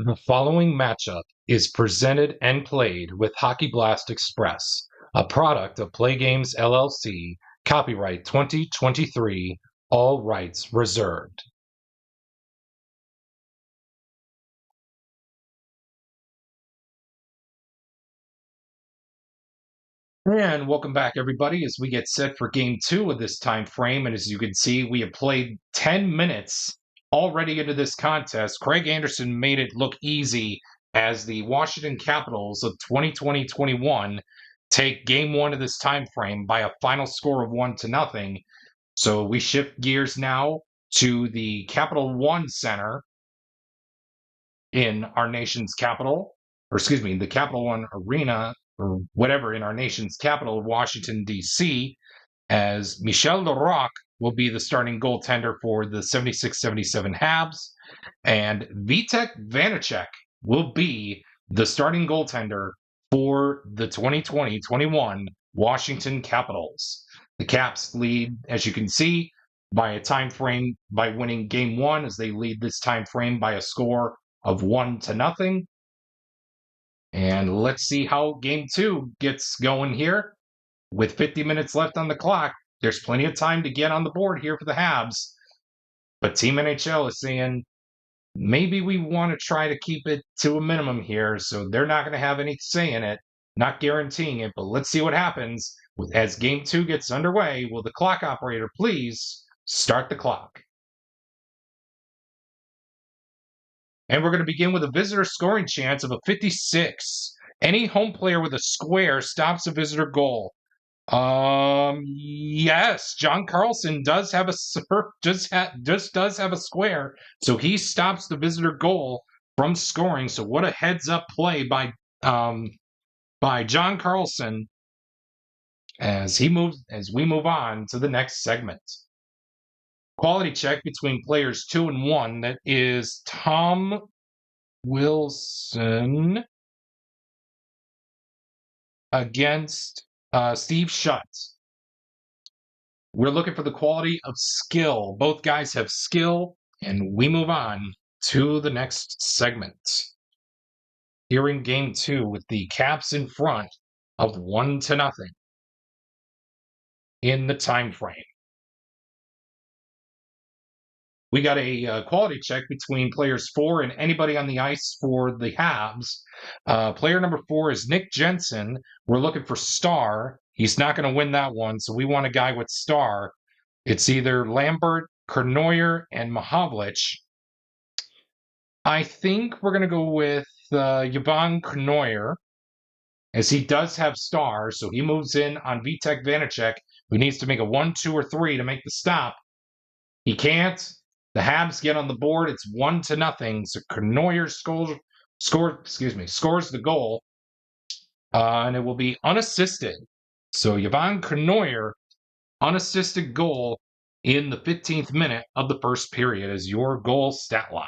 The following matchup is presented and played with Hockey Blast Express, a product of PLAAY Games LLC, copyright 2023, all rights reserved. And welcome back, everybody, as we get set for game two of this time frame. And as you can see, we have played 10 minutes already into this contest. Craig Anderson made it look easy as the Washington Capitals of 2020-21 take game one of this time frame by a final score of 1-0. So we shift gears now to the Capital One Center in our nation's capital, or excuse me, the Capital One Arena, or whatever, in our nation's capital, Washington, D.C., as Michel Larocque will be the starting goaltender for the 76-77 Habs, and Vitek Vanacek will be the starting goaltender for the 2020-21 Washington Capitals. The Caps lead, as you can see, by a time frame by winning game one, as they lead this time frame by a score of 1-0. And let's see how game two gets going here. With 50 minutes left on the clock, there's plenty of time to get on the board here for the Habs. But Team NHL is saying, maybe we want to try to keep it to a minimum here, so they're not going to have any say in it, not guaranteeing it, but let's see what happens as game two gets underway. Will the clock operator please start the clock? And we're going to begin with a visitor scoring chance of a 56. Any home player with a square stops a visitor goal. Yes, John Carlson does have a does have a square, so he stops the visitor goal from scoring. So what a heads up play by John Carlson as we move on to the next segment. Quality check between players 2 and 1. That is Tom Wilson against Steve Schutz. We're looking for the quality of skill. Both guys have skill, and we move on to the next segment. Here in game two, with the Caps in front of 1-0 in the time frame. We got a quality check between players 4 and anybody on the ice for the Habs. Player number 4 is Nick Jensen. We're looking for star. He's not going to win that one, so we want a guy with star. It's either Lambert, Kornoyer, and Mahavlich. I think we're going to go with Yvonne Kornoyer, as he does have star, so he moves in on Vitek Vanacek, who needs to make a 1, 2, or 3 to make the stop. He can't. The Habs get on the board. It's 1-0. So Kornoyer scores the goal, and it will be unassisted. So Yvonne Kornoyer, unassisted goal in the 15th minute of the first period as your goal stat line.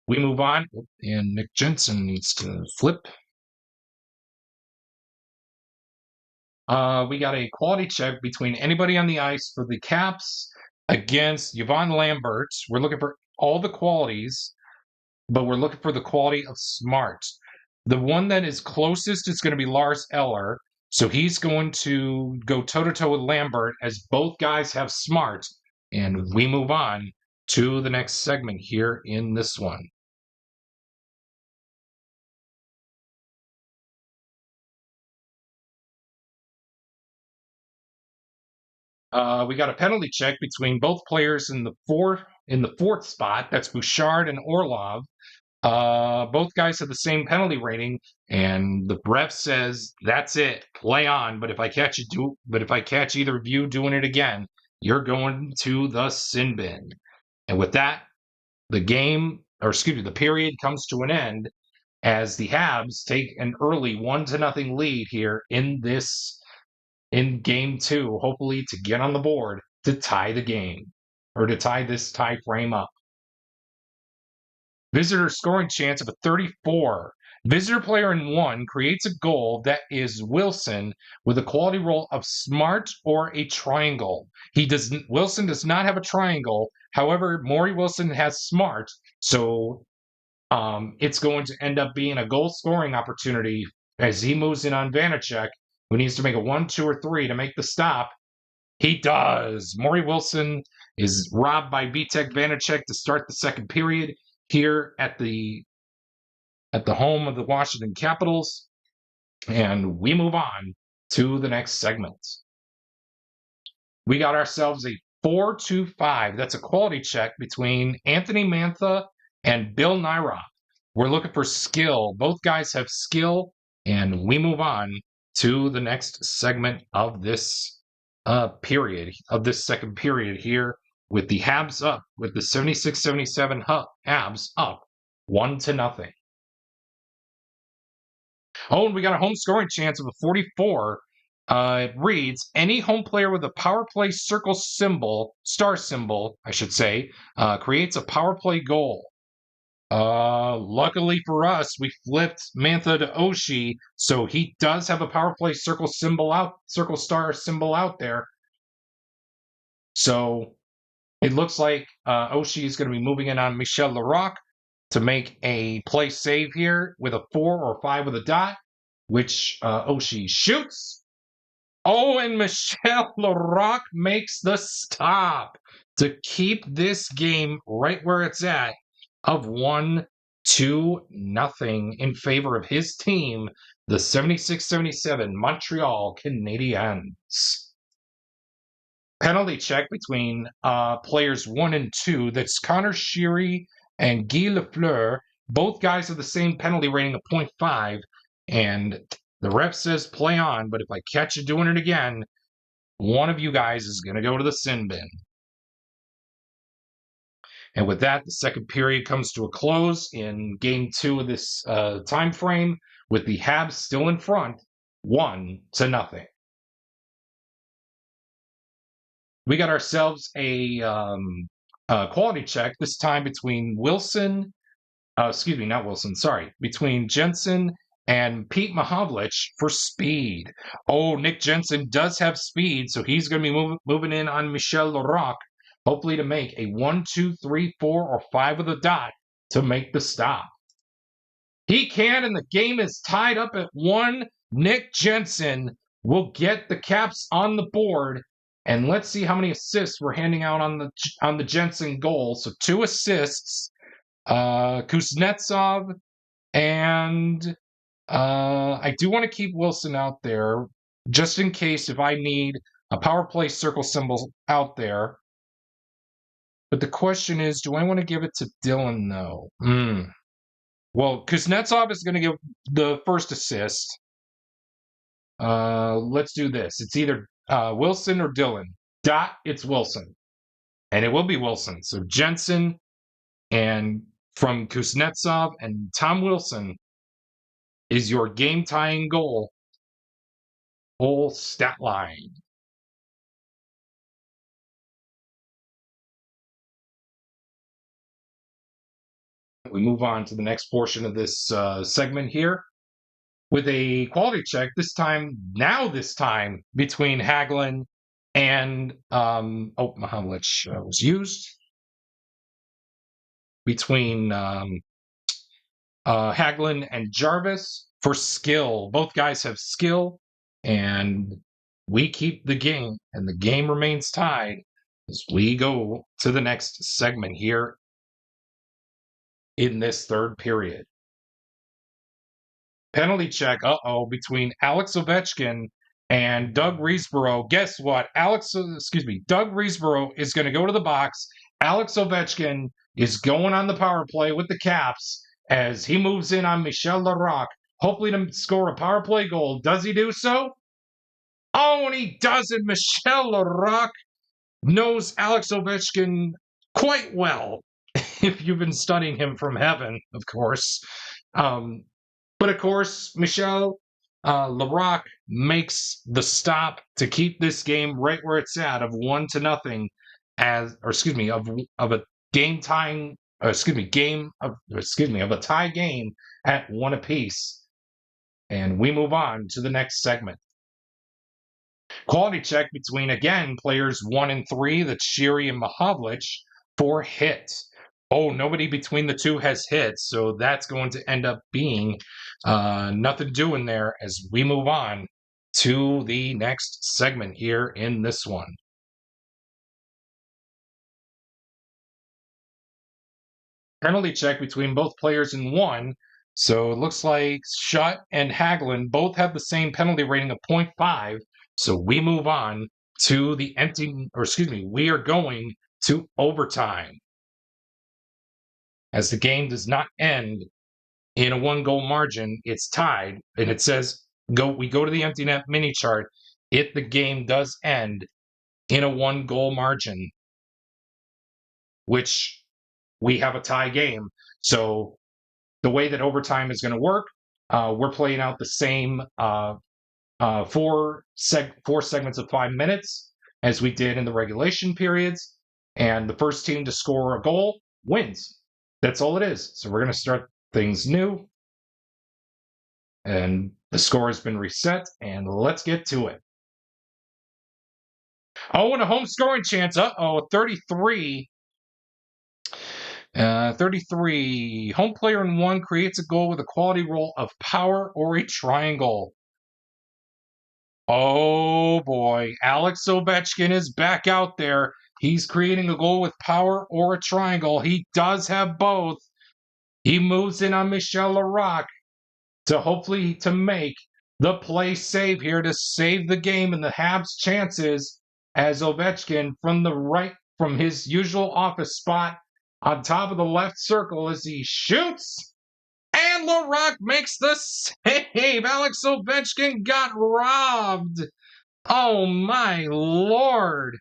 We move on, and Nick Jensen needs to flip. We got a quality check between anybody on the ice for the Caps against Yvonne Lambert. We're looking for all the qualities, but we're looking for the quality of smart. The one that is closest is going to be Lars Eller. So he's going to go toe-to-toe with Lambert as both guys have smart. And we move on to the next segment here in this one. We got a penalty check between both players in the fourth spot. That's Bouchard and Orlov. Both guys have the same penalty rating, and the ref says that's it. Play on. But if I catch either of you doing it again, you're going to the sin bin. And with that, the period comes to an end as the Habs take an early 1-0 lead here in game two, hopefully to get on the board to tie the game, or to tie this tie frame up. Visitor scoring chance of a 34. Visitor player in 1 creates a goal that is Wilson with a quality roll of smart or a triangle. Wilson does not have a triangle. However, Maury Wilson has smart, so it's going to end up being a goal scoring opportunity as he moves in on Vanacek, who needs to make a 1, 2, or 3 to make the stop. He does. Maury Wilson is robbed by Vitek Vanacek to start the second period here at the home of the Washington Capitals, and we move on to the next segment. We got ourselves a 4-2-5. That's a quality check between Anthony Mantha and Bill Nyroth. We're looking for skill. Both guys have skill, and we move on to the next segment of this period, of this second period here, with the Habs up, with the 76-77 Habs up 1-0. Oh, and we got a home scoring chance of a 44. It reads, any home player with a power play circle symbol, star symbol, I should say, creates a power play goal. Luckily for us, we flipped Mantha to Oshie, so he does have a power play circle star symbol out there. So it looks like Oshie is going to be moving in on Michel Larocque to make a play save here with a 4 or 5 with a dot, which Oshie shoots. Oh, and Michel Larocque makes the stop to keep this game right where it's at of 1-2 in favor of his team, the 76-77 Montreal Canadiens. Penalty check between players 1 and 2. That's Connor Sheary and Guy Lafleur. Both guys have the same penalty rating of 0.5, and the ref says play on, but if I catch you doing it again, one of you guys is going to go to the sin bin. And with that, the second period comes to a close in Game 2 of this time frame, with the Habs still in front, 1-0. We got ourselves a quality check, this time between between Jensen and Pete Mahovlich for speed. Oh, Nick Jensen does have speed, so he's going to be moving in on Michel Larocque, hopefully to make a 1, 2, 3, 4, or 5 with a dot to make the stop. He can, and the game is tied up at 1. Nick Jensen will get the Caps on the board. And let's see how many assists we're handing out on the Jensen goal. So 2 assists, Kuznetsov, and I do want to keep Wilson out there just in case if I need a power play circle symbol out there. But the question is, do I want to give it to Dylan though? Well, Kuznetsov is going to give the first assist. Let's do this. It's either Wilson or Dylan. Dot, it's Wilson. And it will be Wilson. So Jensen and from Kuznetsov and Tom Wilson is your game-tying goal. Whole stat line. We move on to the next portion of this segment here with a quality check, this time between Hagelin and Mahovlich was used. Between Hagelin and Jarvis for skill. Both guys have skill, and we keep the game, and the game remains tied as we go to the next segment here in this third period. Penalty check, between Alex Ovechkin and Doug Riseborough. Guess what? Doug Riseborough is going to go to the box. Alex Ovechkin is going on the power play with the Caps as he moves in on Michel Larocque, hopefully to score a power play goal. Does he do so? Oh, and he doesn't. Michel Larocque knows Alex Ovechkin quite well, if you've been studying him from heaven, of course. But of course, Michel Larocque makes the stop to keep this game right where it's at of 1-0, of a game tying of a tie game at one apiece. And we move on to the next segment. Quality check between, again, players 1 and 3, that's Shiri and Mahavlich, for hits. Oh, nobody between the two has hits, so that's going to end up being nothing doing there as we move on to the next segment here in this one. Penalty check between both players in 1. So it looks like Schutt and Hagelin both have the same penalty rating of 0.5. So we move on to we are going to overtime. As the game does not end in a 1-goal margin, it's tied, and it says we go to the empty net mini chart if the game does end in a 1-goal margin, which we have a tie game. So the way that overtime is going to work, we're playing out the same four segments of 5 minutes as we did in the regulation periods, and the first team to score a goal wins. That's all it is. So we're going to start things new, and the score has been reset, and let's get to it. Oh, and a home scoring chance. 33. 33. Home player in 1 creates a goal with a quality roll of power or a triangle. Oh boy, Alex Ovechkin is back out there. He's creating a goal with power or a triangle. He does have both. He moves in on Michel Larocque to hopefully to make the play save here to save the game and the Habs' chances as Ovechkin from his usual office spot on top of the left circle as he shoots. And Larocque makes the save. Alex Ovechkin got robbed. Oh, my Lord.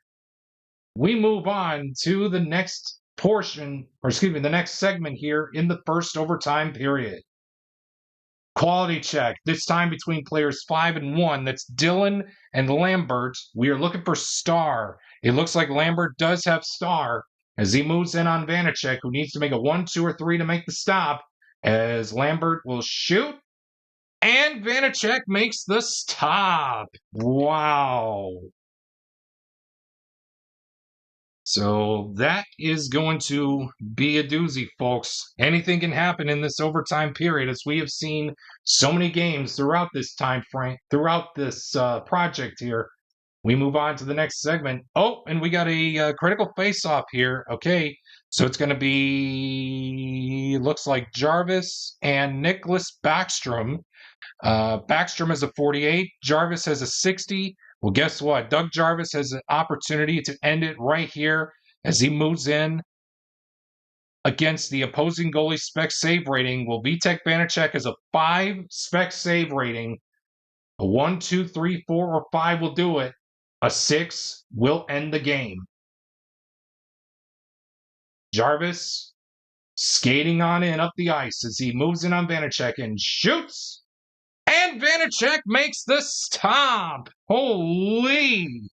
We move on to the next the next segment here in the first overtime period. Quality check, this time between players 5 and 1. That's Dylan and Lambert. We are looking for Star. It looks like Lambert does have Star as he moves in on Vanacek, who needs to make a 1, 2, or 3 to make the stop, as Lambert will shoot, and Vanacek makes the stop. Wow. So that is going to be a doozy, folks. Anything can happen in this overtime period, as we have seen so many games throughout this time frame, throughout this project here. We move on to the next segment. Oh, and we got a critical face-off here. Okay, so it's going to be, looks like Jarvis and Nicholas Backstrom. Backstrom has a 48. Jarvis has a 60. Well, guess what? Doug Jarvis has an opportunity to end it right here as he moves in against the opposing goalie spec save rating. Well, Vitek Vanacek has a 5 spec save rating. A 1, 2, 3, 4, or 5 will do it. A 6 will end the game. Jarvis skating on in up the ice as he moves in on Vanacek and shoots. And Vanacek makes the stop. Holy.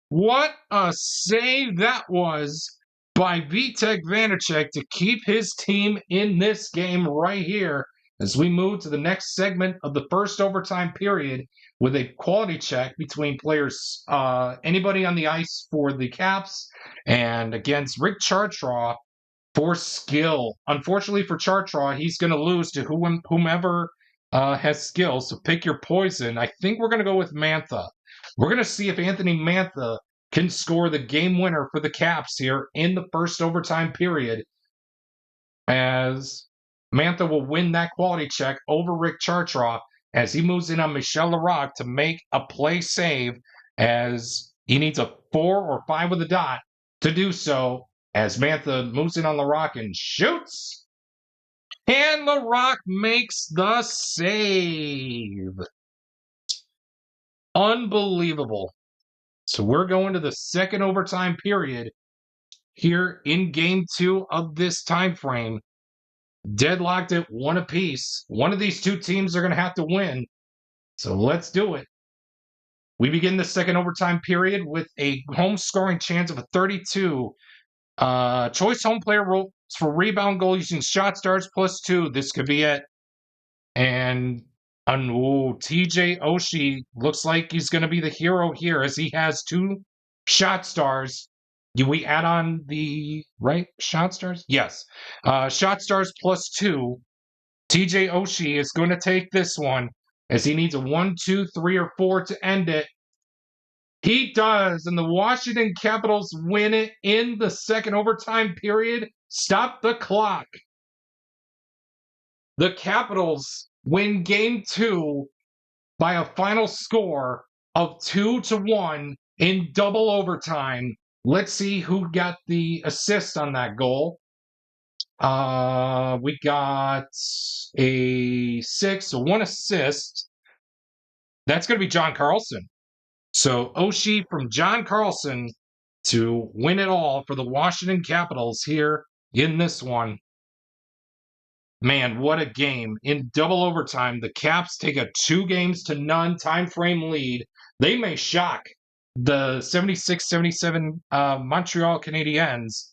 What a save that was by Vitek Vanacek to keep his team in this game right here as we move to the next segment of the first overtime period with a quality check between players, anybody on the ice for the Caps, and against Rick Chartraw for skill. Unfortunately for Chartraw, he's going to lose to whomever has skill, so pick your poison. I think we're going to go with Mantha. We're going to see if Anthony Mantha can score the game winner for the Caps here in the first overtime period, as Mantha will win that quality check over Rick Chartraw as he moves in on Michel Larocque to make a play save, as he needs a 4 or 5 with a dot to do so, as Mantha moves in on Larocque and shoots. And Larocque makes the save. Unbelievable. So we're going to the second overtime period here in game 2 of this time frame. Deadlocked at 1 apiece. One of these two teams are going to have to win. So let's do it. We begin the second overtime period with a home scoring chance of a 32. Choice home player rules for rebound goal using shot stars +2. This could be it. And TJ Oshie looks like he's going to be the hero here as he has 2 shot stars. Do we add on the right shot stars? Yes. Shot stars +2. TJ Oshie is going to take this one as he needs a 1, 2, 3, or 4 to end it. He does, and the Washington Capitals win it in the second overtime period. Stop the clock. The Capitals win game 2 by a final score of 2-1 in double overtime. Let's see who got the assist on that goal. We got a 6, so 1 assist. That's going to be John Carlson. So Oshie from John Carlson to win it all for the Washington Capitals here in this one. Man, what a game. In double overtime, the Caps take a 2-0 time frame lead. They may shock the 76-77 Montreal Canadiens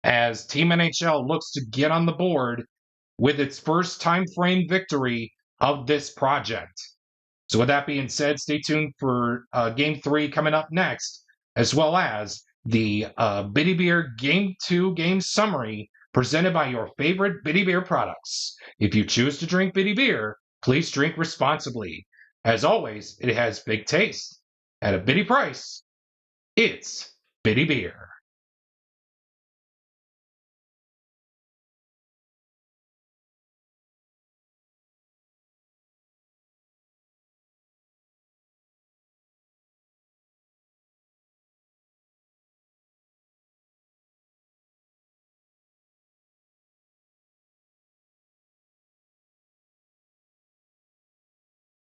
as Team NHL looks to get on the board with its first time frame victory of this project. So with that being said, stay tuned for Game 3 coming up next, as well as the Bitty Beer Game 2 game summary presented by your favorite Bitty Beer products. If you choose to drink Bitty Beer, please drink responsibly. As always, it has big taste. At a bitty price, it's Bitty Beer.